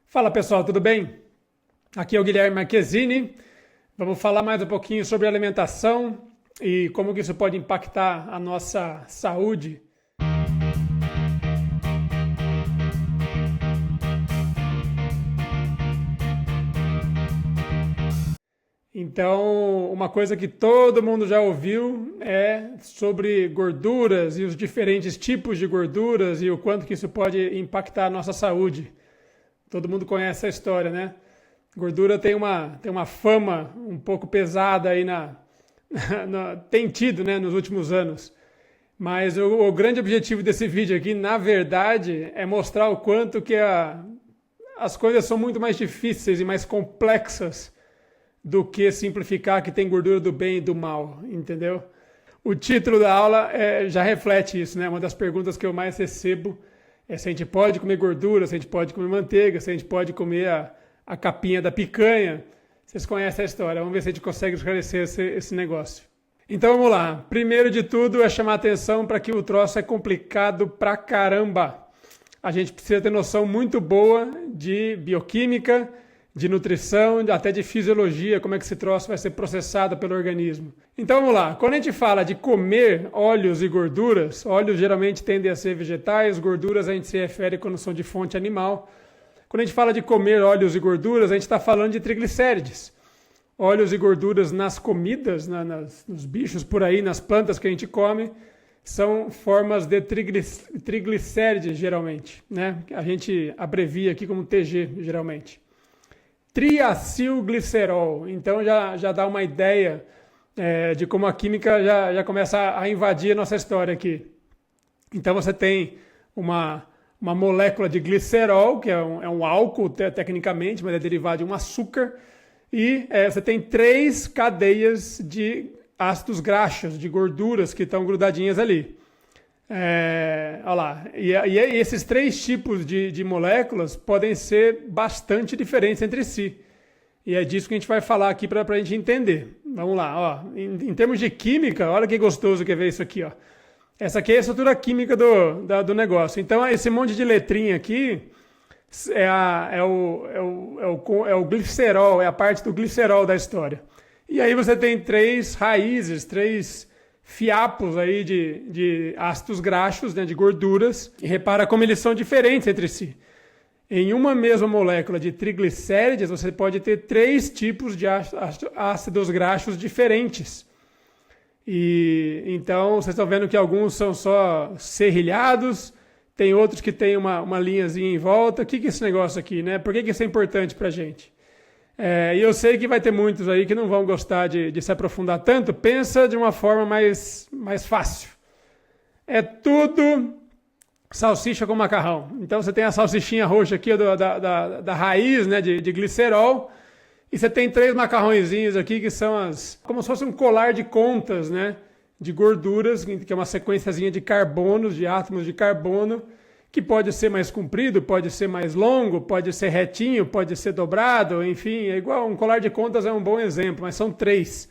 Fala pessoal, tudo bem? Aqui é o Guilherme Marquezini. Vamos falar mais um pouquinho sobre alimentação e como que isso pode impactar a nossa saúde. Então, uma coisa que todo mundo já ouviu é sobre gorduras e os diferentes tipos de gorduras e o quanto que isso pode impactar a nossa saúde. Todo mundo conhece essa história, né? Gordura tem uma fama um pouco pesada aí tem tido, né, nos últimos anos. Mas o grande objetivo desse vídeo aqui, na verdade, é mostrar o quanto que as coisas são muito mais difíceis e mais complexas do que simplificar que tem gordura do bem e do mal, entendeu? O título da aula já reflete isso, né? Uma das perguntas que eu mais recebo é se a gente pode comer gordura, se a gente pode comer manteiga, se a gente pode comer a capinha da picanha. Vocês conhecem a história, vamos ver se a gente consegue esclarecer esse negócio. Então vamos lá. Primeiro de tudo é chamar atenção para que o troço é complicado pra caramba. A gente precisa ter noção muito boa de bioquímica, de nutrição, até de fisiologia, como é que esse troço vai ser processado pelo organismo. Então vamos lá, quando a gente fala de comer óleos e gorduras, óleos geralmente tendem a ser vegetais, gorduras a gente se refere quando são de fonte animal. Quando a gente fala de comer óleos e gorduras, a gente está falando de triglicérides. Óleos e gorduras nas comidas, nos bichos por aí, nas plantas que a gente come, são formas de triglicérides geralmente, né? A gente abrevia aqui como TG geralmente. Triacilglicerol. Então já dá uma ideia de como a química já começa a invadir a nossa história aqui. Então você tem uma molécula de glicerol, que é um álcool tecnicamente, mas é derivado de um açúcar, e você tem 3 cadeias de ácidos graxos, de gorduras que estão grudadinhas ali. Olha lá. E esses 3 tipos de moléculas podem ser bastante diferentes entre si. E é disso que a gente vai falar aqui para a gente entender. Vamos lá. Ó. Em termos de química, olha que gostoso que é ver isso aqui. Ó. Essa aqui é a estrutura química do negócio. Então, esse monte de letrinha aqui é o glicerol, é a parte do glicerol da história. E aí você tem 3 raízes, 3 fiapos aí de ácidos graxos, né, de gorduras, e repara como eles são diferentes entre si. Em uma mesma molécula de triglicérides, você pode ter 3 tipos de ácidos graxos diferentes. E então, vocês estão vendo que alguns são só serrilhados, tem outros que tem uma linhazinha em volta. O que é esse negócio aqui, né? Por que isso é importante pra gente? E eu sei que vai ter muitos aí que não vão gostar de se aprofundar tanto. Pensa de uma forma mais fácil. É tudo salsicha com macarrão. Então você tem a salsichinha roxa aqui da raiz, né, de glicerol. E você tem 3 macarrõezinhos aqui que são como se fosse um colar de contas, né, de gorduras, que é uma sequenciazinha de carbonos, de átomos de carbono, que pode ser mais comprido, pode ser mais longo, pode ser retinho, pode ser dobrado, enfim, é igual, um colar de contas é um bom exemplo, mas são 3.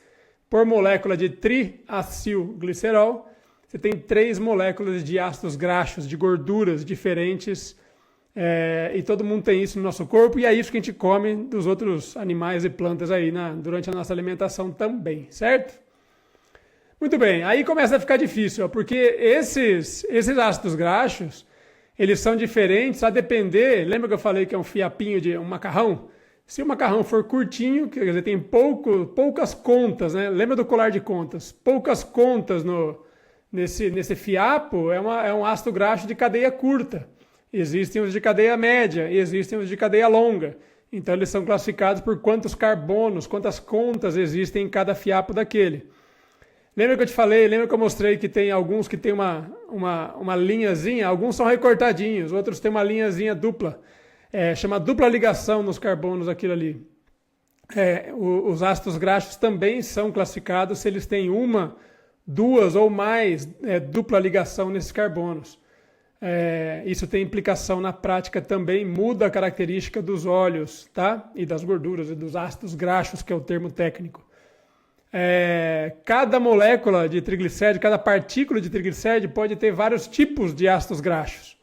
Por molécula de triacilglicerol, você tem 3 moléculas de ácidos graxos, de gorduras diferentes, e todo mundo tem isso no nosso corpo, e é isso que a gente come dos outros animais e plantas aí durante a nossa alimentação também, certo? Muito bem, aí começa a ficar difícil, ó, porque esses ácidos graxos, eles são diferentes a depender, lembra que eu falei que é um fiapinho de um macarrão? Se o macarrão for curtinho, quer dizer, tem poucas contas, né? Lembra do colar de contas? Poucas contas nesse fiapo é um ácido graxo de cadeia curta. Existem os de cadeia média e existem os de cadeia longa. Então eles são classificados por quantos carbonos, quantas contas existem em cada fiapo daquele. Lembra que eu te falei, lembra que eu mostrei que tem alguns que tem uma linhazinha, alguns são recortadinhos, outros têm uma linhazinha dupla. Chama dupla ligação nos carbonos aquilo ali. Os ácidos graxos também são classificados se eles têm 1, 2 ou mais dupla ligação nesses carbonos. Isso tem implicação na prática também, muda a característica dos óleos, tá? E das gorduras e dos ácidos graxos, que é o termo técnico. Cada molécula de triglicéride, cada partícula de triglicéride pode ter vários tipos de ácidos graxos.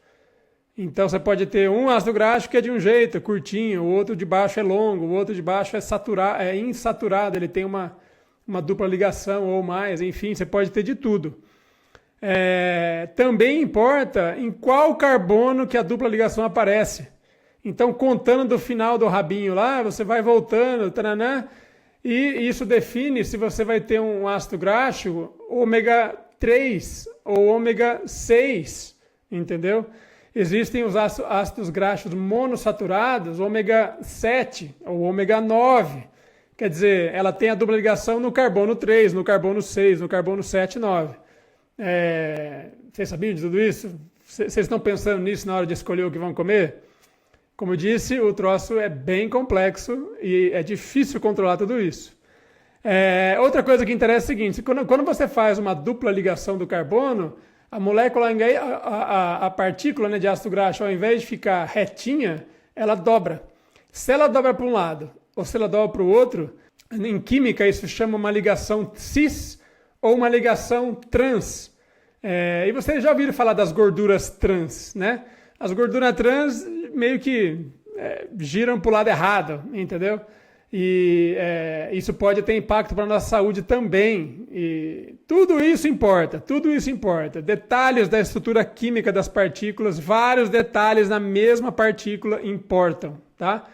Então você pode ter um ácido graxo que é de um jeito, curtinho, o outro de baixo é longo, o outro de baixo é insaturado, ele tem uma dupla ligação ou mais, enfim, você pode ter de tudo. Também importa em qual carbono que a dupla ligação aparece. Então, contando do final do rabinho lá, você vai voltando, taranã, e isso define se você vai ter um ácido graxo ômega 3 ou ômega 6, entendeu? Existem os ácidos graxos monossaturados, ômega 7 ou ômega 9. Quer dizer, ela tem a dupla ligação no carbono 3, no carbono 6, no carbono 7 e 9. Vocês sabiam de tudo isso? Vocês estão pensando nisso na hora de escolher o que vão comer? Como eu disse, o troço é bem complexo e é difícil controlar tudo isso. Outra coisa que interessa é o seguinte, quando você faz uma dupla ligação do carbono, a molécula, a partícula, né, de ácido graxo, ao invés de ficar retinha, ela dobra. Se ela dobra para um lado ou se ela dobra para o outro, em química isso chama uma ligação cis ou uma ligação trans. E vocês já ouviram falar das gorduras trans, né? As gorduras trans meio que giram para o lado errado, entendeu? E isso pode ter impacto para a nossa saúde também. E tudo isso importa, tudo isso importa. Detalhes da estrutura química das partículas, vários detalhes na mesma partícula importam, tá?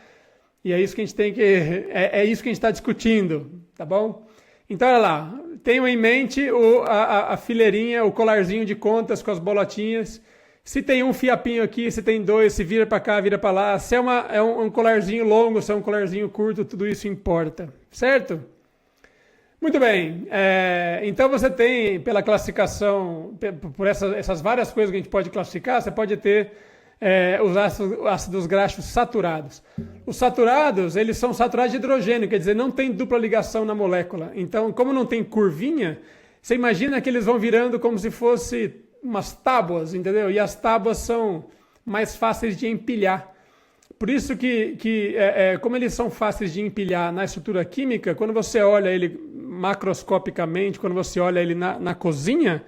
E é isso que a gente tem que... É isso que a gente está discutindo, tá bom? Então, olha lá, tenham em mente a fileirinha, o colarzinho de contas com as bolotinhas. Se tem um fiapinho aqui, se tem dois, se vira para cá, vira para lá. Se é um colarzinho longo, se é um colarzinho curto, tudo isso importa, certo? Muito bem, então você tem, pela classificação, por essas várias coisas que a gente pode classificar, você pode ter os ácidos graxos saturados. Os saturados, eles são saturados de hidrogênio, quer dizer, não tem dupla ligação na molécula. Então, como não tem curvinha, você imagina que eles vão virando como se fosse umas tábuas, entendeu? E as tábuas são mais fáceis de empilhar. Por isso que como eles são fáceis de empilhar na estrutura química, quando você olha ele macroscopicamente, quando você olha ele na cozinha,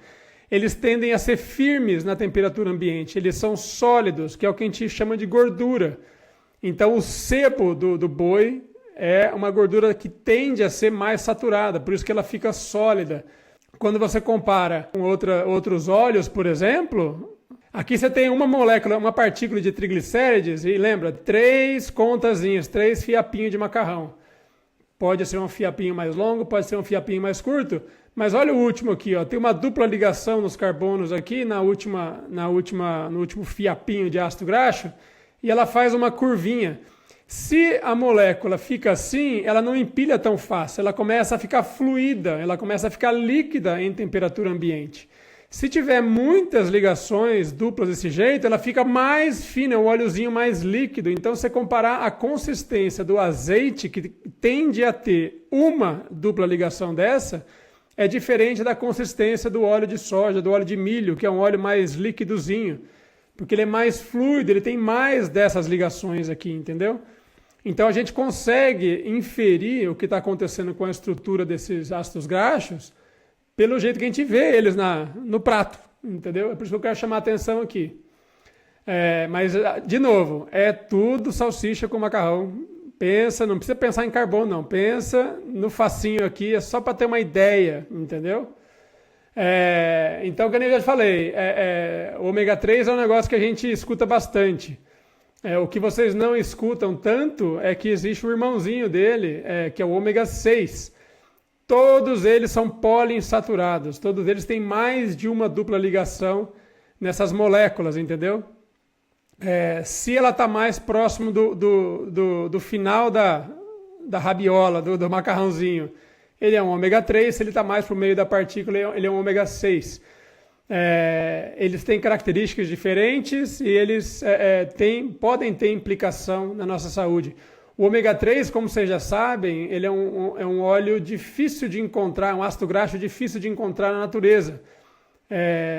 eles tendem a ser firmes na temperatura ambiente. Eles são sólidos, que é o que a gente chama de gordura. Então, o sebo do boi é uma gordura que tende a ser mais saturada, por isso que ela fica sólida. Quando você compara com outros óleos, por exemplo, aqui você tem uma molécula, uma partícula de triglicérides, e lembra, 3 contazinhas, 3 fiapinhos de macarrão. Pode ser um fiapinho mais longo, pode ser um fiapinho mais curto, mas olha o último aqui, ó, tem uma dupla no nos carbonos aqui, no último fiapinho de ácido graxo, e ela faz uma curvinha. Se a molécula fica assim, ela não empilha tão fácil, ela começa a ficar fluida, ela começa a ficar líquida em temperatura ambiente. Se tiver muitas ligações duplas desse jeito, ela fica mais fina, o óleozinho mais líquido. Então, se você comparar a consistência do azeite, que tende a ter uma dupla ligação dessa, é diferente da consistência do óleo de soja, do óleo de milho, que é um óleo mais líquidozinho, porque ele é mais fluido, ele tem mais dessas ligações aqui, entendeu? Então a gente consegue inferir o que está acontecendo com a estrutura desses ácidos graxos pelo jeito que a gente vê eles no prato, entendeu? É por isso que eu quero chamar a atenção aqui. Mas, de novo, é tudo salsicha com macarrão. Pensa, não precisa pensar em carbono, não. Pensa no facinho aqui, é só para ter uma ideia, entendeu? Então, como eu já falei, o ômega 3 é um negócio que a gente escuta bastante. O que vocês não escutam tanto é que existe um irmãozinho dele, que é o ômega 6. Todos eles são poliinsaturados, todos eles têm mais de uma dupla ligação nessas moléculas, entendeu? Se ela está mais próximo do final da rabiola, do macarrãozinho, ele é um ômega 3, se ele está mais para o meio da partícula, ele é um ômega 6. Eles têm características diferentes e eles podem ter implicação na nossa saúde. O ômega 3, como vocês já sabem, ele é um óleo difícil de encontrar, um ácido graxo difícil de encontrar na natureza.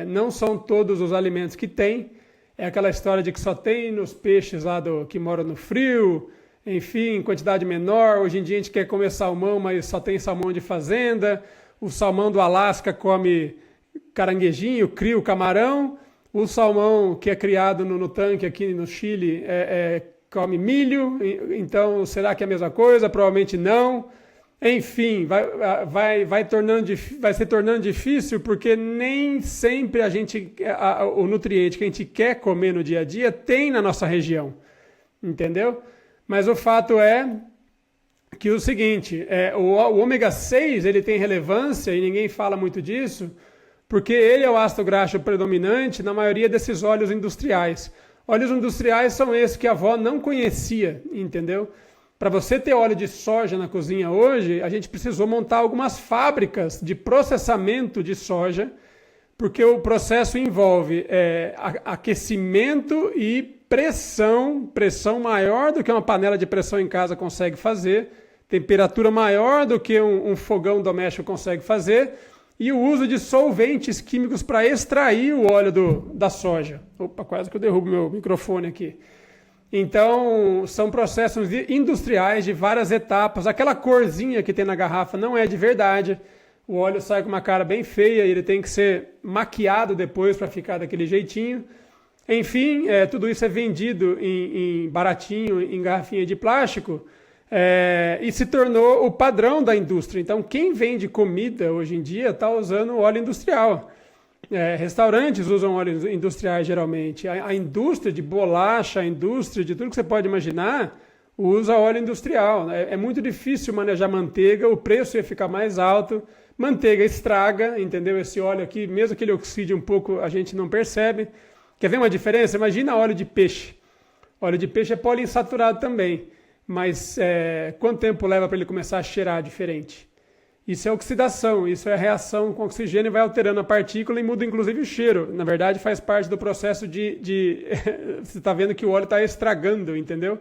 Não são todos os alimentos que tem. É aquela história de que só tem nos peixes lá que moram no frio, enfim, em quantidade menor. Hoje em dia a gente quer comer salmão, mas só tem salmão de fazenda. O salmão do Alasca come caranguejinho, cria o camarão. O salmão que é criado no tanque aqui no Chile come milho, então será que é a mesma coisa? Provavelmente não. Enfim, vai se tornando difícil porque nem sempre o nutriente que a gente quer comer no dia a dia tem na nossa região, entendeu? Mas o fato é que o seguinte, o ômega 6 ele tem relevância e ninguém fala muito disso, porque ele é o ácido graxo predominante na maioria desses óleos industriais. Óleos industriais são esses que a avó não conhecia, entendeu? Para você ter óleo de soja na cozinha hoje, a gente precisou montar algumas fábricas de processamento de soja, porque o processo envolve aquecimento e pressão maior do que uma panela de pressão em casa consegue fazer, temperatura maior do que um fogão doméstico consegue fazer, e o uso de solventes químicos para extrair o óleo da soja. Opa, quase que eu derrubo meu microfone aqui. Então, são processos industriais de várias etapas. Aquela corzinha que tem na garrafa não é de verdade. O óleo sai com uma cara bem feia e ele tem que ser maquiado depois para ficar daquele jeitinho. Enfim, tudo isso é vendido em baratinho, em garrafinha de plástico, e se tornou o padrão da indústria. Então, quem vende comida hoje em dia está usando óleo industrial. Restaurantes usam óleos industriais geralmente. A indústria de bolacha, a indústria de tudo que você pode imaginar, usa óleo industrial. É muito difícil manejar manteiga, o preço ia ficar mais alto. Manteiga estraga, entendeu? Esse óleo aqui, mesmo que ele oxide um pouco, a gente não percebe. Quer ver uma diferença? Imagina óleo de peixe. Óleo de peixe é poliinsaturado também. Mas quanto tempo leva para ele começar a cheirar diferente? Isso é oxidação, isso é reação com oxigênio, vai alterando a partícula e muda inclusive o cheiro. Na verdade, faz parte do processo você está vendo que o óleo está estragando, entendeu?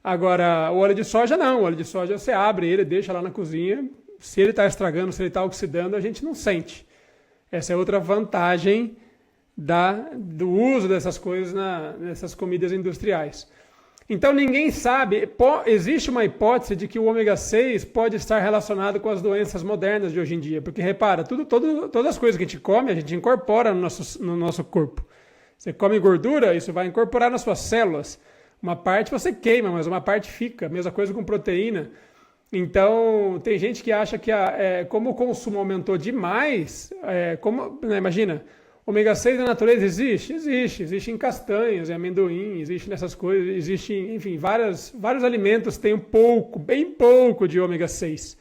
Agora, o óleo de soja não. O óleo de soja você abre ele, deixa lá na cozinha. Se ele está estragando, se ele está oxidando, a gente não sente. Essa é outra vantagem do uso dessas coisas nessas comidas industriais. Então ninguém sabe, existe uma hipótese de que o ômega 6 pode estar relacionado com as doenças modernas de hoje em dia, porque repara, todas as coisas que a gente incorpora no nosso corpo. Você come gordura, isso vai incorporar nas suas células. Uma parte você queima, mas uma parte fica, mesma coisa com proteína. Então tem gente que acha que como o consumo aumentou demais, imagina, ômega 6 na natureza existe em castanhas, em amendoim, existe nessas coisas, existe, enfim, vários alimentos têm bem pouco de ômega 6.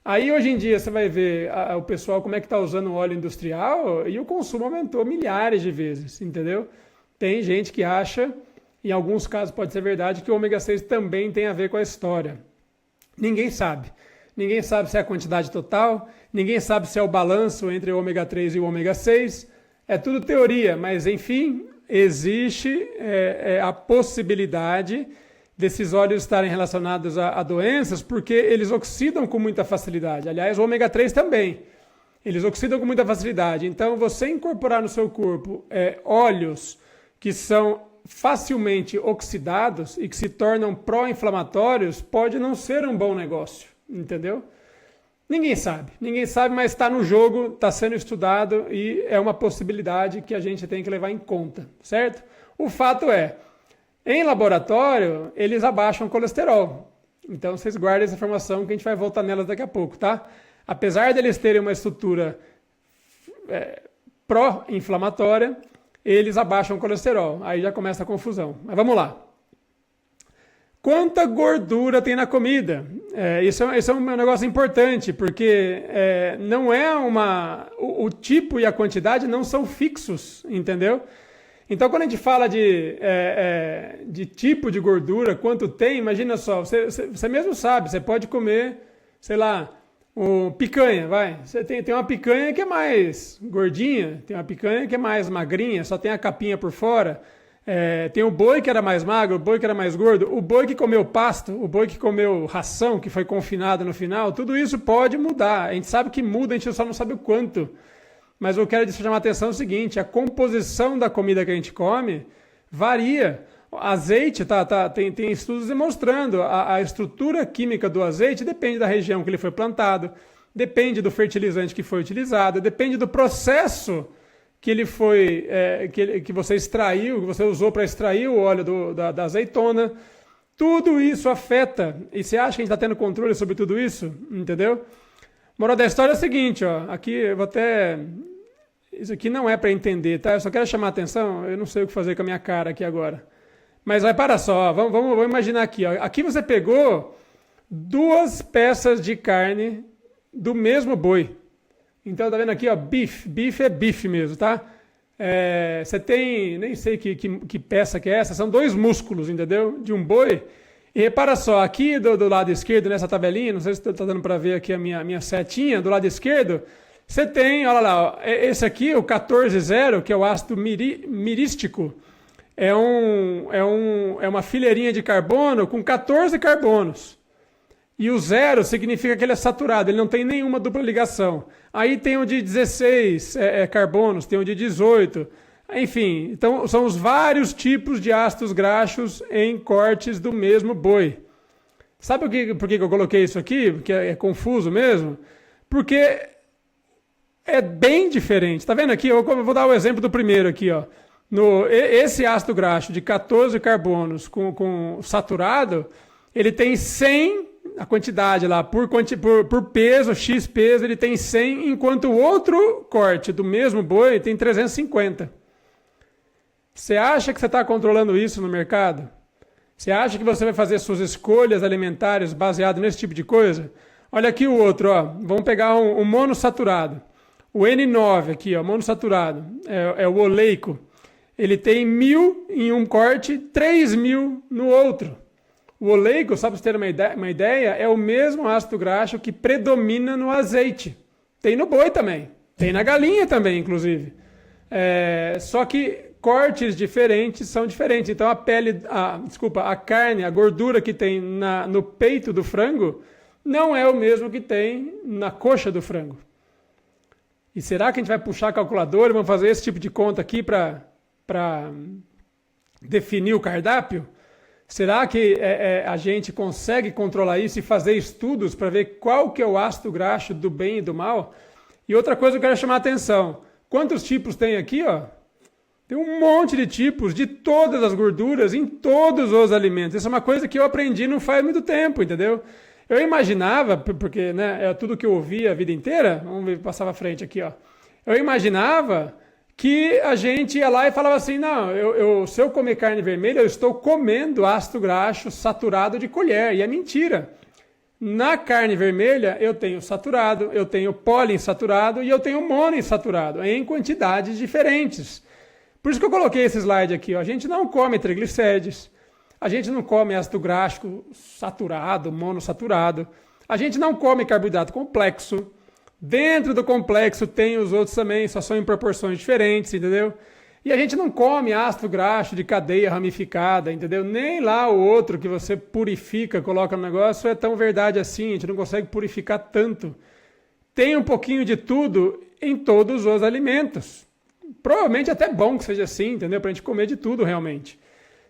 Aí hoje em dia você vai ver o pessoal como é que está usando óleo industrial e o consumo aumentou milhares de vezes, entendeu? Tem gente que acha, em alguns casos pode ser verdade, que o ômega 6 também tem a ver com a história. Ninguém sabe. Ninguém sabe se é a quantidade total, ninguém sabe se é o balanço entre o ômega 3 e o ômega 6. É tudo teoria, mas enfim, existe a possibilidade desses óleos estarem relacionados a doenças porque eles oxidam com muita facilidade. Aliás, o ômega 3 também. Eles oxidam com muita facilidade. Então, você incorporar no seu corpo óleos que são facilmente oxidados e que se tornam pró-inflamatórios pode não ser um bom negócio, entendeu? Ninguém sabe, mas está no jogo, está sendo estudado e é uma possibilidade que a gente tem que levar em conta, certo? O fato é, em laboratório, eles abaixam o colesterol. Então, vocês guardem essa informação que a gente vai voltar nelas daqui a pouco, tá? Apesar deles terem uma estrutura pró-inflamatória, eles abaixam o colesterol. Aí já começa a confusão. Mas vamos lá. Quanta gordura tem na comida? Isso é um negócio importante, porque não é o tipo e a quantidade não são fixos, entendeu? Então, quando a gente fala de tipo de gordura, quanto tem, imagina só, você mesmo sabe, você pode comer, sei lá, picanha, vai. Você tem uma picanha que é mais gordinha, tem uma picanha que é mais magrinha, só tem a capinha por fora. Tem o boi que era mais magro, o boi que era mais gordo, o boi que comeu pasto, o boi que comeu ração, que foi confinado no final, tudo isso pode mudar. A gente sabe que muda, a gente só não sabe o quanto. Mas eu quero chamar a atenção é o seguinte, a composição da comida que a gente come varia. Azeite, tem estudos demonstrando, a estrutura química do azeite depende da região que ele foi plantado, depende do fertilizante que foi utilizado, depende do processo que ele foi, que você extraiu, que você usou para extrair o óleo da azeitona. Tudo isso afeta. E você acha que a gente está tendo controle sobre tudo isso? Entendeu? Moral da história é o seguinte, ó. Aqui eu vou até... Isso aqui não é para entender, tá? Eu só quero chamar a atenção. Eu não sei o que fazer com a minha cara aqui agora. Mas vai, para só. Vamos imaginar aqui, ó. Aqui você pegou 2 peças de carne do mesmo boi. Então, tá vendo aqui, ó, beef. Beef é bife mesmo, tá? Você tem, nem sei que peça que é essa, são 2 músculos, entendeu? De um boi. E repara só, aqui do lado esquerdo, nessa tabelinha, não sei se tá dando para ver aqui a minha setinha, do lado esquerdo, você tem, olha lá, ó, esse aqui, o 14,0, que é o ácido mirístico, é uma fileirinha de carbono com 14 carbonos. E o 0 significa que ele é saturado, ele não tem nenhuma dupla ligação. Aí tem o de 16 carbonos, tem o de 18. Enfim, então são os vários tipos de ácidos graxos em cortes do mesmo boi. Sabe por que eu coloquei isso aqui? Porque é confuso mesmo? Porque é bem diferente. Tá vendo aqui? Eu vou dar o exemplo do primeiro aqui, ó. Esse ácido graxo de 14 carbonos com saturado, ele tem 100, a quantidade lá, por peso, X peso, ele tem 100, enquanto o outro corte do mesmo boi tem 350. Você acha que você está controlando isso no mercado? Você acha que você vai fazer suas escolhas alimentares baseado nesse tipo de coisa? Olha aqui o outro, ó. Vamos pegar um monossaturado. O N9 aqui, ó, monossaturado, é o oleico. Ele tem 1.000 em um corte, 3.000 no outro. O oleico, só para você ter uma ideia, é o mesmo ácido graxo que predomina no azeite. Tem no boi também. Tem na galinha também, inclusive. Só que cortes diferentes são diferentes. Então a carne, a gordura que tem no peito do frango não é o mesmo que tem na coxa do frango. E será que a gente vai puxar a calculadora e vamos fazer esse tipo de conta aqui para definir o cardápio? Será que a gente consegue controlar isso e fazer estudos para ver qual que é o ácido graxo do bem e do mal? E outra coisa que eu quero chamar a atenção. Quantos tipos tem aqui, ó? Tem um monte de tipos de todas as gorduras em todos os alimentos. Isso é uma coisa que eu aprendi não faz muito tempo, entendeu? Eu imaginava, porque né, é tudo que eu ouvi a vida inteira, vamos ver, passar à frente aqui, ó. Eu imaginava que a gente ia lá e falava assim, não, se eu comer carne vermelha, eu estou comendo ácido graxo saturado de colher, e é mentira. Na carne vermelha, eu tenho saturado, eu tenho poliinsaturado e eu tenho monoinsaturado, em quantidades diferentes. Por isso que eu coloquei esse slide aqui, ó. A gente não come triglicérides, a gente não come ácido graxo saturado, monossaturado, a gente não come carboidrato complexo. Dentro do complexo tem os outros também, só são em proporções diferentes, entendeu? E a gente não come ácido graxo de cadeia ramificada, entendeu? Nem lá o outro que você purifica, coloca no negócio, é tão verdade assim, a gente não consegue purificar tanto. Tem um pouquinho de tudo em todos os alimentos. Provavelmente é até bom que seja assim, entendeu? Para a gente comer de tudo realmente.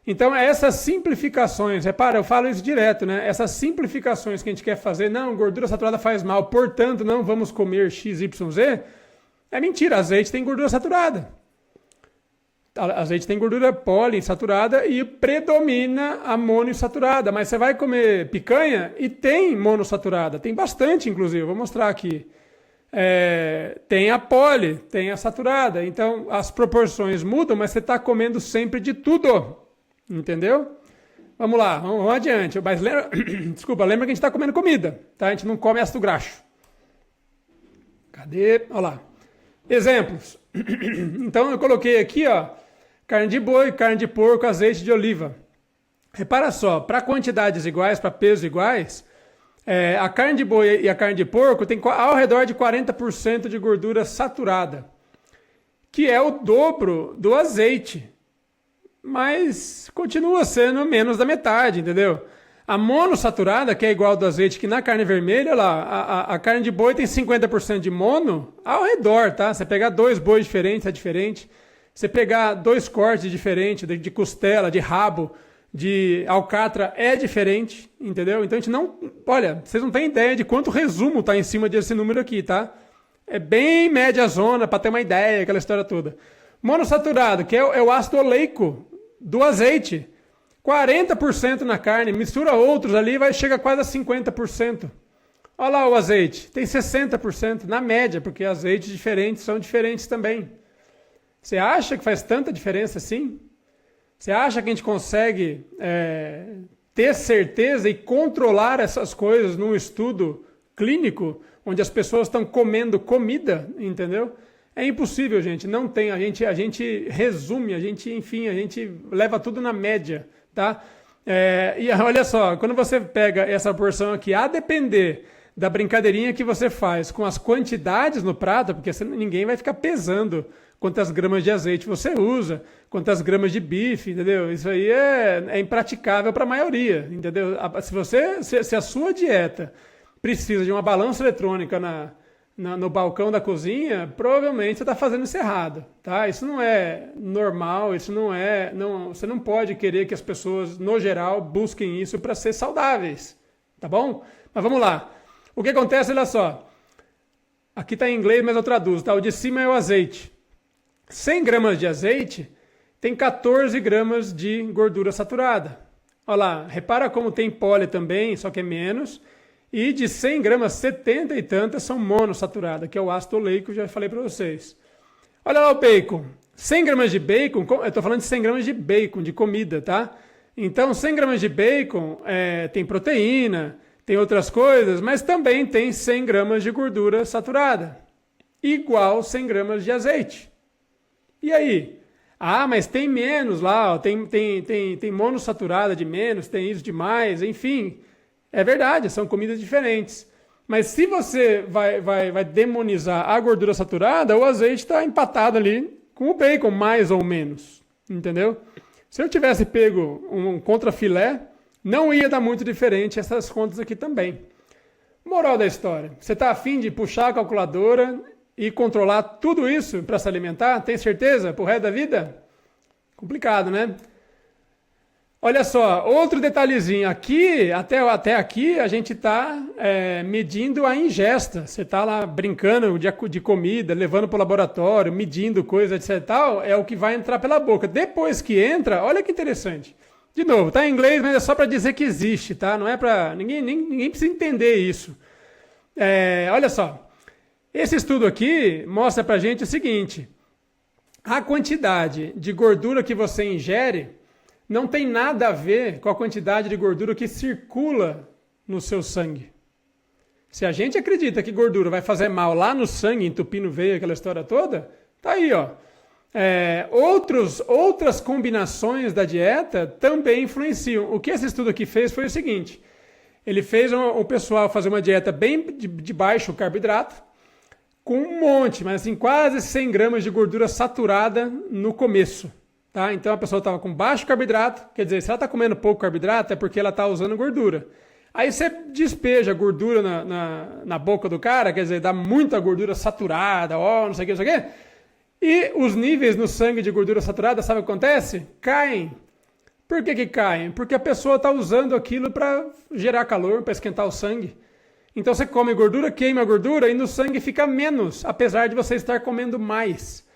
Então, essas simplificações, repara, eu falo isso direto, né? Essas simplificações que a gente quer fazer, não, gordura saturada faz mal, portanto, não vamos comer XYZ, é mentira, azeite tem gordura saturada. Azeite tem gordura poliinsaturada e predomina a monoinsaturada, mas você vai comer picanha e tem monossaturada, tem bastante, inclusive, vou mostrar aqui. Tem a poli, tem a saturada, então as proporções mudam, mas você está comendo sempre de tudo. Entendeu? Vamos lá, vamos adiante. Mas lembra, desculpa, lembra que a gente está comendo comida, tá? A gente não come ácido graxo. Cadê? Olha lá. Exemplos. Então eu coloquei aqui, ó, carne de boi, carne de porco, azeite de oliva. Repara só, para quantidades iguais, para pesos iguais, a carne de boi e a carne de porco tem ao redor de 40% de gordura saturada, que é o dobro do azeite. Mas continua sendo menos da metade, entendeu? A monossaturada, que é igual ao do azeite, que na carne vermelha, lá, a carne de boi tem 50% de mono ao redor, tá? Você pegar 2 bois diferentes, é diferente. Você pegar 2 cortes diferentes, de costela, de rabo, de alcatra, é diferente, entendeu? Então a gente não... Olha, vocês não têm ideia de quanto resumo tá em cima desse número aqui, tá? É bem média zona, para ter uma ideia, aquela história toda. Monossaturado, que é o ácido oleico do azeite. 40% na carne, mistura outros ali, chega quase a 50%. Olha lá o azeite, tem 60% na média, porque azeites diferentes são diferentes também. Você acha que faz tanta diferença assim? Você acha que a gente consegue ter certeza e controlar essas coisas num estudo clínico, onde as pessoas estão comendo comida, entendeu? É impossível, gente, não tem, a gente resume, a gente leva tudo na média, tá? E olha só, quando você pega essa porção aqui, a depender da brincadeirinha que você faz com as quantidades no prato, porque ninguém vai ficar pesando quantas gramas de azeite você usa, quantas gramas de bife, entendeu? Isso aí é impraticável para a maioria, entendeu? Se a sua dieta precisa de uma balança eletrônica no balcão da cozinha, provavelmente você está fazendo isso errado, tá? Isso não é normal, você não pode querer que as pessoas, no geral, busquem isso para ser saudáveis, tá bom? Mas vamos lá. O que acontece, olha só. Aqui está em inglês, mas eu traduzo, tá? O de cima é o azeite. 100 gramas de azeite tem 14 gramas de gordura saturada. Olha lá, repara como tem poli também, só que é menos. E de 100 gramas, 70 e tantas são monossaturadas, que é o ácido oleico, já falei para vocês. Olha lá o bacon. 100 gramas de bacon, eu estou falando de 100 gramas de bacon, de comida, tá? Então, 100 gramas de bacon tem proteína, tem outras coisas, mas também tem 100 gramas de gordura saturada. Igual 100 gramas de azeite. E aí? Ah, mas tem menos lá, ó, tem monossaturada de menos, tem isso de mais, enfim. É verdade, são comidas diferentes. Mas se você vai demonizar a gordura saturada, o azeite está empatado ali com o bacon, mais ou menos. Entendeu? Se eu tivesse pego um contrafilé, não ia dar muito diferente essas contas aqui também. Moral da história. Você está afim de puxar a calculadora e controlar tudo isso para se alimentar? Tem certeza? Pro resto da vida? Complicado, né? Olha só, outro detalhezinho. Aqui, até aqui, a gente está medindo a ingesta. Você está lá brincando de comida, levando para o laboratório, medindo coisa, etc e tal, é o que vai entrar pela boca. Depois que entra, olha que interessante. De novo, tá em inglês, mas é só para dizer que existe, tá? Não é para... Ninguém precisa entender isso. Olha só. Esse estudo aqui mostra para a gente o seguinte. A quantidade de gordura que você ingere não tem nada a ver com a quantidade de gordura que circula no seu sangue. Se a gente acredita que gordura vai fazer mal lá no sangue, entupindo veia, aquela história toda, tá aí, ó. Outras combinações da dieta também influenciam. O que esse estudo aqui fez foi o seguinte. Ele fez o pessoal fazer uma dieta bem de baixo carboidrato, com um monte, mas assim, quase 100 gramas de gordura saturada no começo. Tá? Então a pessoa estava com baixo carboidrato, quer dizer, se ela está comendo pouco carboidrato é porque ela está usando gordura. Aí você despeja gordura na boca do cara, quer dizer, dá muita gordura saturada, não sei o que, e os níveis no sangue de gordura saturada, sabe o que acontece? Caem. Por que caem? Porque a pessoa está usando aquilo para gerar calor, para esquentar o sangue. Então você come gordura, queima a gordura e no sangue fica menos, apesar de você estar comendo mais.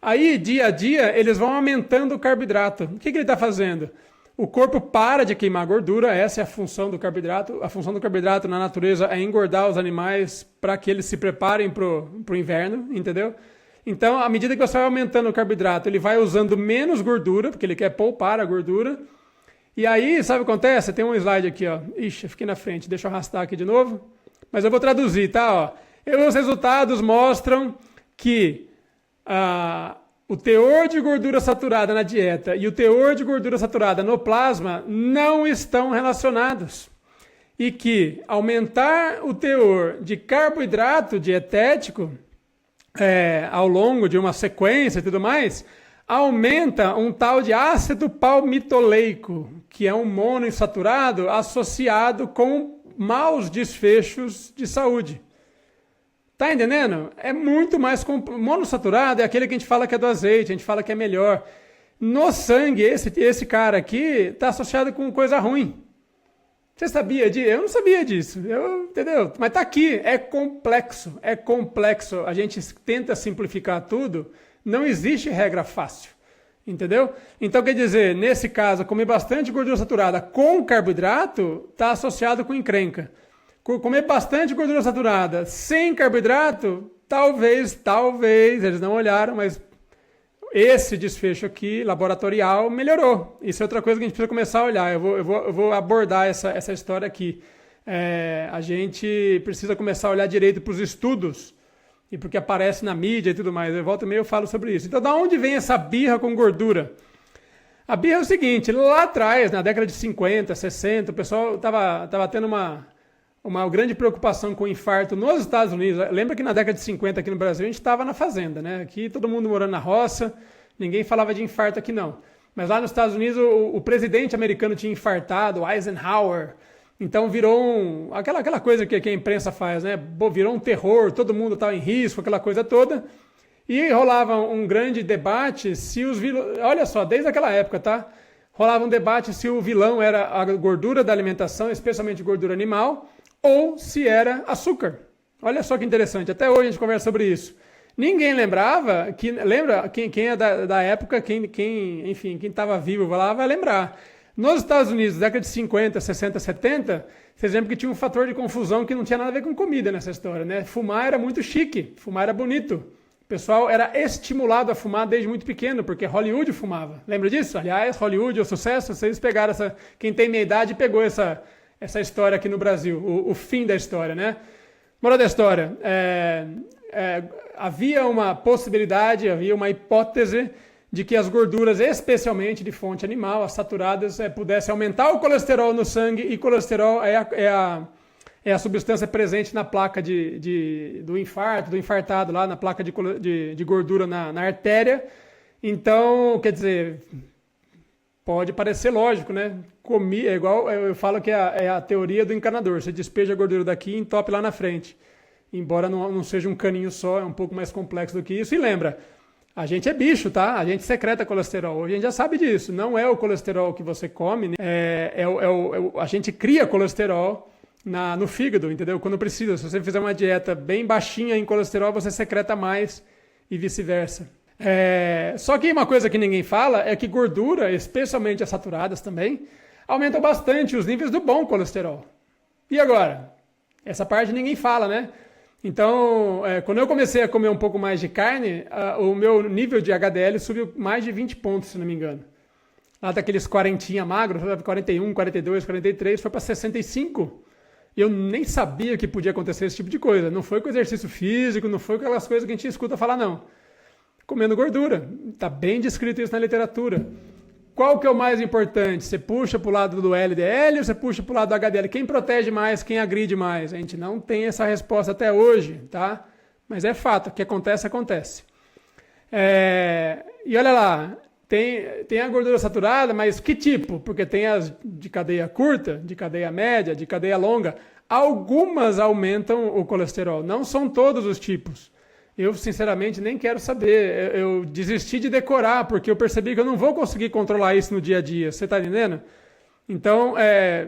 Aí, dia a dia, eles vão aumentando o carboidrato. O que ele está fazendo? O corpo para de queimar gordura, essa é a função do carboidrato. A função do carboidrato na natureza é engordar os animais para que eles se preparem para o inverno, entendeu? Então, à medida que você vai aumentando o carboidrato, ele vai usando menos gordura, porque ele quer poupar a gordura. E aí, sabe o que acontece? Tem um slide aqui, ó. Ixi, eu fiquei na frente, deixa eu arrastar aqui de novo. Mas eu vou traduzir, tá? Ó. Os resultados mostram que o teor de gordura saturada na dieta e o teor de gordura saturada no plasma não estão relacionados. E que aumentar o teor de carboidrato dietético ao longo de uma sequência e tudo mais, aumenta um tal de ácido palmitoleico, que é um monoinsaturado associado com maus desfechos de saúde. Tá entendendo? É muito mais... Monossaturado é aquele que a gente fala que é do azeite, a gente fala que é melhor. No sangue, esse cara aqui está associado com coisa ruim. Você sabia disso? Eu não sabia disso, entendeu? Mas tá aqui, é complexo, é complexo. A gente tenta simplificar tudo, não existe regra fácil, entendeu? Então, quer dizer, nesse caso, comer bastante gordura saturada com carboidrato está associado com encrenca. Comer bastante gordura saturada sem carboidrato, talvez, eles não olharam, mas esse desfecho aqui, laboratorial, melhorou. Isso é outra coisa que a gente precisa começar a olhar. Eu vou abordar essa história aqui. A gente precisa começar a olhar direito para os estudos e para o que aparece na mídia e tudo mais. Eu volto e meio eu falo sobre isso. Então, da onde vem essa birra com gordura? A birra é o seguinte, lá atrás, na década de 50, 60, o pessoal estava tendo uma grande preocupação com o infarto nos Estados Unidos. Lembra que na década de 50 aqui no Brasil a gente estava na fazenda, né? Aqui todo mundo morando na roça, ninguém falava de infarto aqui não. Mas lá nos Estados Unidos o presidente americano tinha infartado, Eisenhower. Então virou aquela coisa que a imprensa faz, né? Virou um terror, todo mundo estava em risco, aquela coisa toda. E rolava um grande debate se os vilões... Olha só, desde aquela época, tá? Rolava um debate se o vilão era a gordura da alimentação, especialmente gordura animal, ou se era açúcar. Olha só que interessante, até hoje a gente conversa sobre isso. Ninguém lembrava, lembra, quem é da época, quem estava vivo lá vai lembrar. Nos Estados Unidos, década de 50, 60, 70, vocês lembram que tinha um fator de confusão que não tinha nada a ver com comida nessa história, né? Fumar era muito chique, fumar era bonito. O pessoal era estimulado a fumar desde muito pequeno, porque Hollywood fumava. Lembra disso? Aliás, Hollywood é o sucesso, vocês pegaram quem tem minha idade pegou essa história aqui no Brasil, o fim da história, né? Moral da história, havia uma possibilidade, havia uma hipótese de que as gorduras, especialmente de fonte animal, as saturadas, pudessem aumentar o colesterol no sangue, e colesterol é a substância presente na placa do infarto, do infartado, lá na placa de gordura na artéria. Então, quer dizer... Pode parecer lógico, né? É igual, eu falo que é a teoria do encanador. Você despeja a gordura daqui e entope lá na frente. Embora não seja um caninho só, é um pouco mais complexo do que isso. E lembra, a gente é bicho, tá? A gente secreta colesterol. A gente já sabe disso. Não é o colesterol que você come, né? A gente cria colesterol no fígado, entendeu? Quando precisa. Se você fizer uma dieta bem baixinha em colesterol, você secreta mais e vice-versa. Só que uma coisa que ninguém fala é que gordura, especialmente as saturadas também, aumentam bastante os níveis do bom colesterol. E agora? Essa parte ninguém fala, né? Então, quando eu comecei a comer um pouco mais de carne, o meu nível de HDL subiu mais de 20 pontos, se não me engano. Lá daqueles 40 magros, 41, 42, 43, foi para 65. E eu nem sabia que podia acontecer esse tipo de coisa. Não foi com exercício físico, não foi com aquelas coisas que a gente escuta falar, não. Comendo gordura. Está bem descrito isso na literatura. Qual que é o mais importante? Você puxa para o lado do LDL ou você puxa para o lado do HDL? Quem protege mais, quem agride mais? A gente não tem essa resposta até hoje, tá? Mas é fato, o que acontece, acontece. E olha lá, tem a gordura saturada, mas que tipo? Porque tem as de cadeia curta, de cadeia média, de cadeia longa. Algumas aumentam o colesterol, não são todos os tipos. Eu, sinceramente, nem quero saber. Eu desisti de decorar, porque eu percebi que eu não vou conseguir controlar isso no dia a dia. Você está entendendo? Então,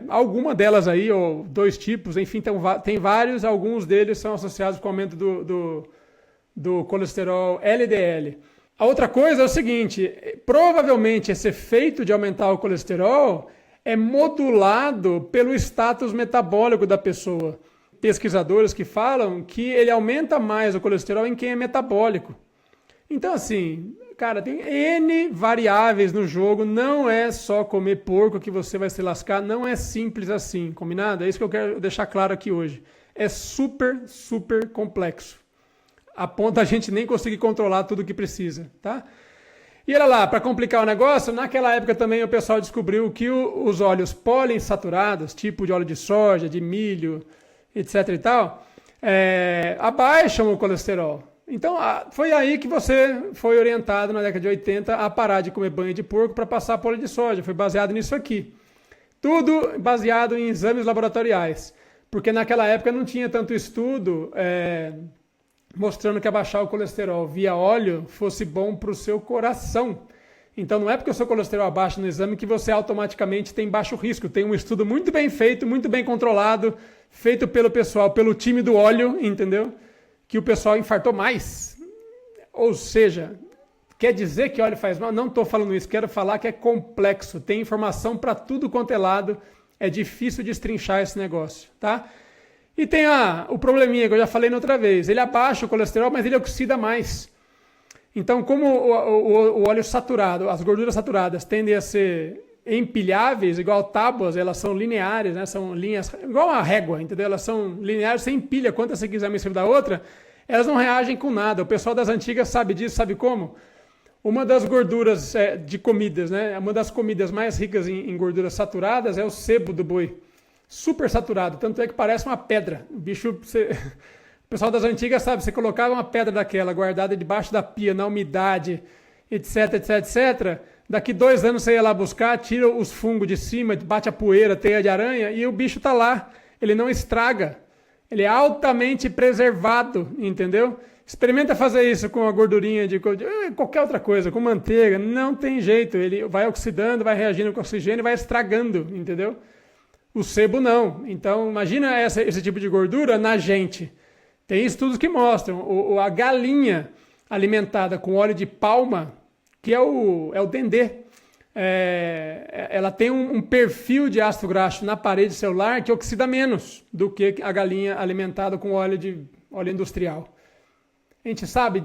alguma delas aí, ou dois tipos, enfim, tem vários. Alguns deles são associados com o aumento do colesterol LDL. A outra coisa é o seguinte, provavelmente esse efeito de aumentar o colesterol é modulado pelo status metabólico da pessoa. Pesquisadores que falam que ele aumenta mais o colesterol em quem é metabólico. Então, assim, cara, tem N variáveis no jogo, não é só comer porco que você vai se lascar, não é simples assim, combinado? É isso que eu quero deixar claro aqui hoje. É super, super complexo, a ponto da gente nem conseguir controlar tudo o que precisa, tá? E olha lá, para complicar o negócio, naquela época também o pessoal descobriu que os óleos poliinsaturados, tipo de óleo de soja, de milho, etc e tal, abaixam o colesterol. Então, foi aí que você foi orientado na década de 80 a parar de comer banha de porco para passar para óleo de soja. Foi baseado nisso aqui. Tudo baseado em exames laboratoriais. Porque naquela época não tinha tanto estudo mostrando que abaixar o colesterol via óleo fosse bom para o seu coração. Então não é porque o seu colesterol é baixo no exame que você automaticamente tem baixo risco. Tem um estudo muito bem feito, muito bem controlado, feito pelo pessoal, pelo time do óleo, entendeu? Que o pessoal infartou mais. Ou seja, quer dizer que óleo faz mal? Não estou falando isso, quero falar que é complexo. Tem informação para tudo quanto é lado. É difícil destrinchar esse negócio, tá? E tem o probleminha que eu já falei na outra vez. Ele abaixa o colesterol, mas ele oxida mais. Então, como o óleo saturado, as gorduras saturadas tendem a ser empilháveis, igual tábuas, elas são lineares, né? São linhas, igual a régua, entendeu? Elas são lineares, você empilha quantas você quiser uma em cima da outra, elas não reagem com nada. O pessoal das antigas sabe disso, sabe como? Uma das gorduras de comidas, né? Uma das comidas mais ricas em gorduras saturadas é o sebo do boi. Super saturado, tanto é que parece uma pedra. O bicho... O pessoal das antigas sabe, você colocava uma pedra daquela guardada debaixo da pia, na umidade, etc, etc, etc. Daqui 2 anos você ia lá buscar, tira os fungos de cima, bate a poeira, teia de aranha, e o bicho tá lá. Ele não estraga. Ele é altamente preservado, entendeu? Experimenta fazer isso com a gordurinha de qualquer outra coisa, com manteiga. Não tem jeito. Ele vai oxidando, vai reagindo com oxigênio, vai estragando, entendeu? O sebo não. Então, imagina esse tipo de gordura na gente. Tem estudos que mostram a galinha alimentada com óleo de palma, que é o dendê, ela tem um perfil de ácido graxo na parede celular que oxida menos do que a galinha alimentada com óleo industrial. A gente sabe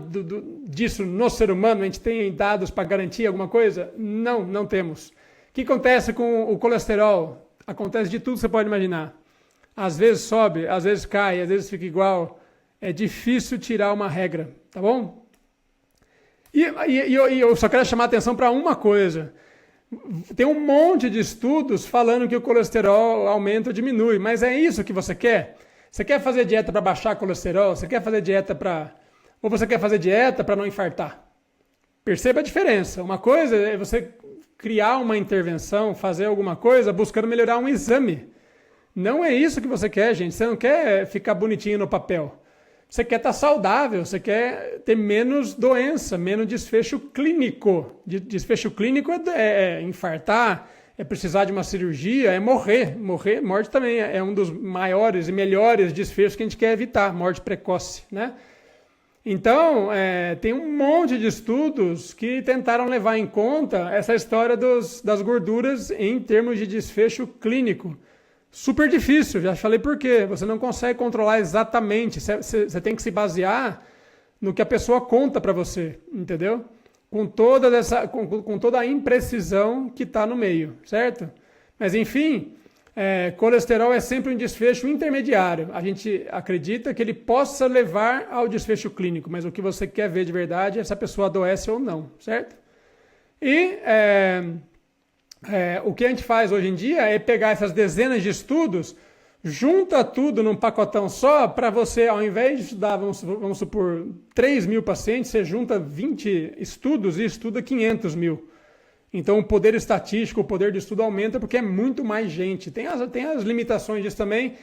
disso no ser humano? A gente tem dados para garantir alguma coisa? Não, não temos. O que acontece com o colesterol? Acontece de tudo que você pode imaginar. Às vezes sobe, às vezes cai, às vezes fica igual. É difícil tirar uma regra, tá bom? E eu só quero chamar a atenção para uma coisa. Tem um monte de estudos falando que o colesterol aumenta ou diminui, mas é isso que você quer? Você quer fazer dieta para baixar colesterol? Você quer fazer dieta ou você quer fazer dieta para não infartar? Perceba a diferença. Uma coisa é você criar uma intervenção, fazer alguma coisa buscando melhorar um exame. Não é isso que você quer, gente. Você não quer ficar bonitinho no papel. Você quer estar saudável, você quer ter menos doença, menos desfecho clínico. Desfecho clínico é infartar, é precisar de uma cirurgia, é morrer. Morte também é um dos maiores e melhores desfechos que a gente quer evitar, morte precoce, né? Então, tem um monte de estudos que tentaram levar em conta essa história das gorduras em termos de desfecho clínico. Super difícil, já falei por quê. Você não consegue controlar exatamente. Você tem que se basear no que a pessoa conta para você, entendeu? Com toda a imprecisão que está no meio, certo? Mas enfim, colesterol é sempre um desfecho intermediário. A gente acredita que ele possa levar ao desfecho clínico, mas o que você quer ver de verdade é se a pessoa adoece ou não, certo? E o que a gente faz hoje em dia é pegar essas dezenas de estudos, junta tudo num pacotão só, para você, ao invés de estudar, vamos supor, 3 mil pacientes, você junta 20 estudos e estuda 500 mil. Então o poder estatístico, o poder de estudo aumenta porque é muito mais gente. Tem as limitações disso também,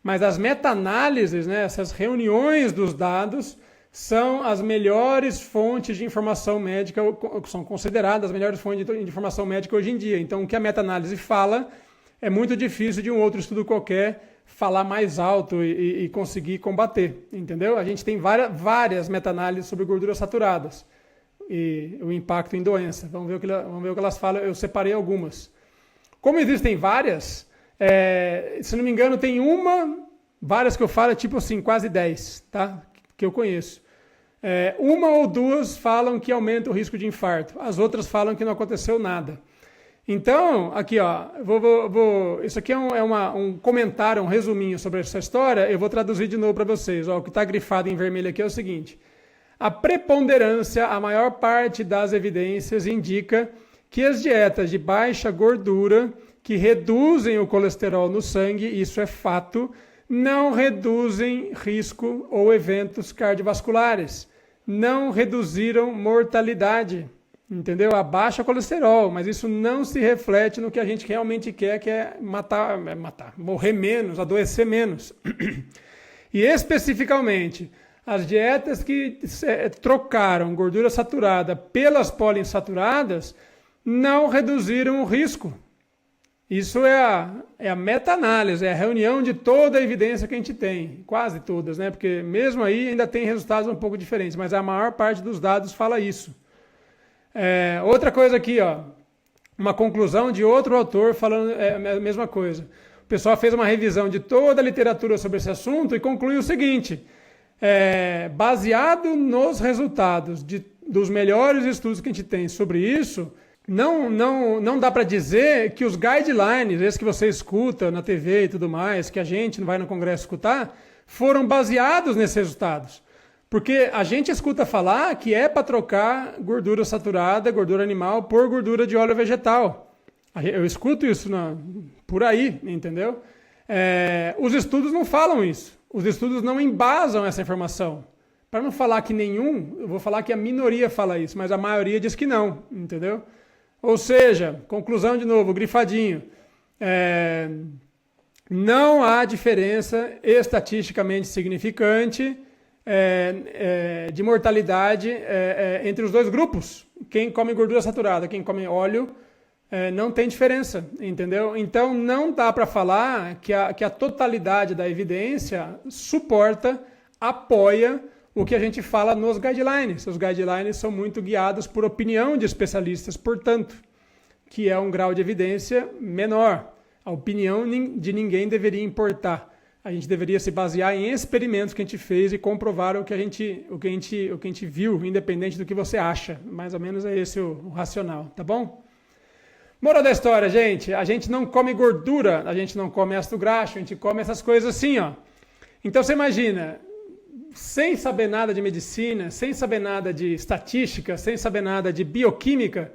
mas as meta-análises, né, essas reuniões dos dados, são as melhores fontes de informação médica, são consideradas as melhores fontes de informação médica hoje em dia. Então, o que a meta-análise fala é muito difícil de um outro estudo qualquer falar mais alto e conseguir combater, entendeu? A gente tem várias meta-análises sobre gorduras saturadas e o impacto em doença. Vamos ver o que elas falam. Eu separei algumas. Como existem várias, se não me engano, tem várias que eu falo, tipo assim, quase 10, tá? Que eu conheço. Uma ou duas falam que aumenta o risco de infarto. As outras falam que não aconteceu nada. Então, aqui, ó, isso aqui é um comentário, um resuminho sobre essa história. Eu vou traduzir de novo para vocês. Ó, o que está grifado em vermelho aqui é o seguinte. A preponderância, a maior parte das evidências indica que as dietas de baixa gordura, que reduzem o colesterol no sangue, isso é fato, não reduzem risco ou eventos cardiovasculares, não reduziram mortalidade, entendeu? Abaixa o colesterol, mas isso não se reflete no que a gente realmente quer, que é morrer menos, adoecer menos. E especificamente, as dietas que trocaram gordura saturada pelas poliinsaturadas não reduziram o risco. Isso é a meta-análise, é a reunião de toda a evidência que a gente tem, quase todas, né? Porque mesmo aí ainda tem resultados um pouco diferentes, mas a maior parte dos dados fala isso. Outra coisa aqui, ó, uma conclusão de outro autor falando a mesma coisa. O pessoal fez uma revisão de toda a literatura sobre esse assunto e concluiu o seguinte: baseado nos resultados dos melhores estudos que a gente tem sobre isso, não dá para dizer que os guidelines, esses que você escuta na TV e tudo mais, que a gente não vai no congresso escutar, foram baseados nesses resultados. Porque a gente escuta falar que é para trocar gordura saturada, gordura animal, por gordura de óleo vegetal. Eu escuto isso por aí, entendeu? Os estudos não falam isso. Os estudos não embasam essa informação. Para não falar que nenhum, eu vou falar que a minoria fala isso, mas a maioria diz que não, entendeu? Ou seja, conclusão de novo, grifadinho. Não há diferença estatisticamente significante de mortalidade entre os dois grupos. Quem come gordura saturada, quem come óleo, não tem diferença, entendeu? Então não dá para falar que a totalidade da evidência suporta, apoia o que a gente fala nos guidelines. Os guidelines são muito guiados por opinião de especialistas, portanto, que é um grau de evidência menor. A opinião de ninguém deveria importar. A gente deveria se basear em experimentos que a gente fez e comprovar o que a gente viu, independente do que você acha. Mais ou menos é esse o racional, tá bom? Moral da história, gente, a gente não come gordura, a gente não come ácido graxo, a gente come essas coisas assim, ó. Então você imagina, sem saber nada de medicina, sem saber nada de estatística, sem saber nada de bioquímica,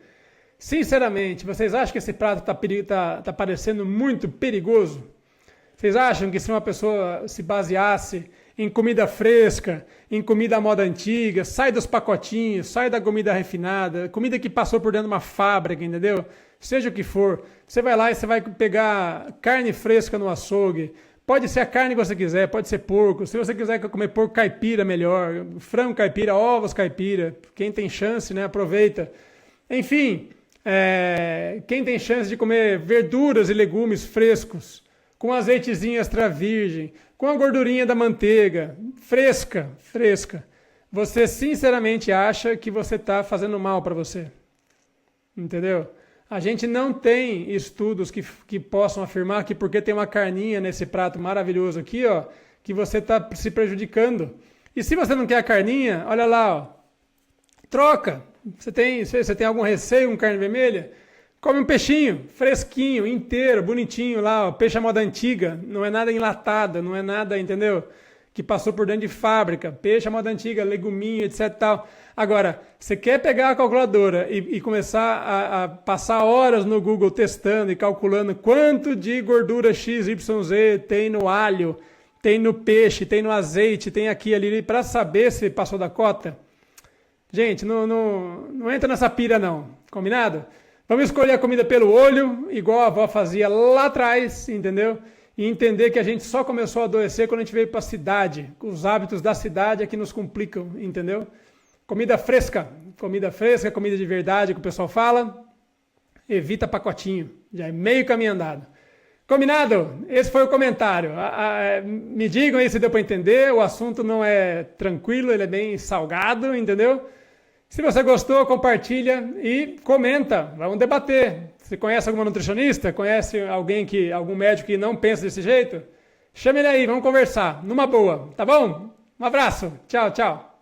sinceramente, vocês acham que esse prato tá parecendo muito perigoso? Vocês acham que se uma pessoa se baseasse em comida fresca, em comida à moda antiga, sai dos pacotinhos, sai da comida refinada, comida que passou por dentro de uma fábrica, entendeu? Seja o que for, você vai lá e você vai pegar carne fresca no açougue, pode ser a carne que você quiser, pode ser porco, se você quiser comer porco caipira, melhor, frango caipira, ovos caipira, quem tem chance, né, aproveita. Enfim, quem tem chance de comer verduras e legumes frescos, com azeitezinho extra virgem, com a gordurinha da manteiga, fresca, você sinceramente acha que você está fazendo mal para você? Entendeu? A gente não tem estudos que possam afirmar que porque tem uma carninha nesse prato maravilhoso aqui, ó, que você está se prejudicando. E se você não quer a carninha, olha lá, ó, troca. Você tem algum receio com carne vermelha? Come um peixinho, fresquinho, inteiro, bonitinho lá, ó, peixe à moda antiga, não é nada enlatado, não é nada, entendeu? Que passou por dentro de fábrica, peixe à moda antiga, leguminho, etc e tal. Agora, você quer pegar a calculadora e começar a passar horas no Google testando e calculando quanto de gordura XYZ tem no alho, tem no peixe, tem no azeite, tem aqui e ali, para saber se passou da cota? Gente, não entra nessa pira não, combinado? Vamos escolher a comida pelo olho, igual a avó fazia lá atrás, entendeu? E entender que a gente só começou a adoecer quando a gente veio para a cidade. Os hábitos da cidade é que nos complicam, entendeu? Comida fresca, comida de verdade que o pessoal fala, evita pacotinho, já é meio caminho andado. Combinado? Esse foi o comentário. Me digam aí se deu para entender, o assunto não é tranquilo, ele é bem salgado, entendeu? Se você gostou, compartilha e comenta, vamos debater. Você conhece alguma nutricionista? Conhece algum médico que não pensa desse jeito? Chame ele aí, vamos conversar, numa boa, tá bom? Um abraço, tchau, tchau.